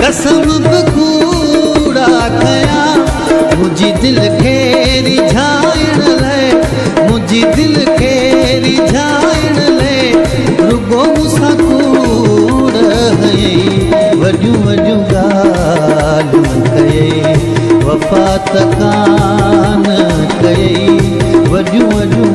कसम बकूड़ा खया मुझी दिल खे रिझाइण लाइ मुझी दिल खे रिझाइण लाइ रुगो मूंसां कूड़ हयई वॾियूं वॾियूं ॻाल्हियूं कयई वफ़ा त कान कयई वॾियूं वॾियूं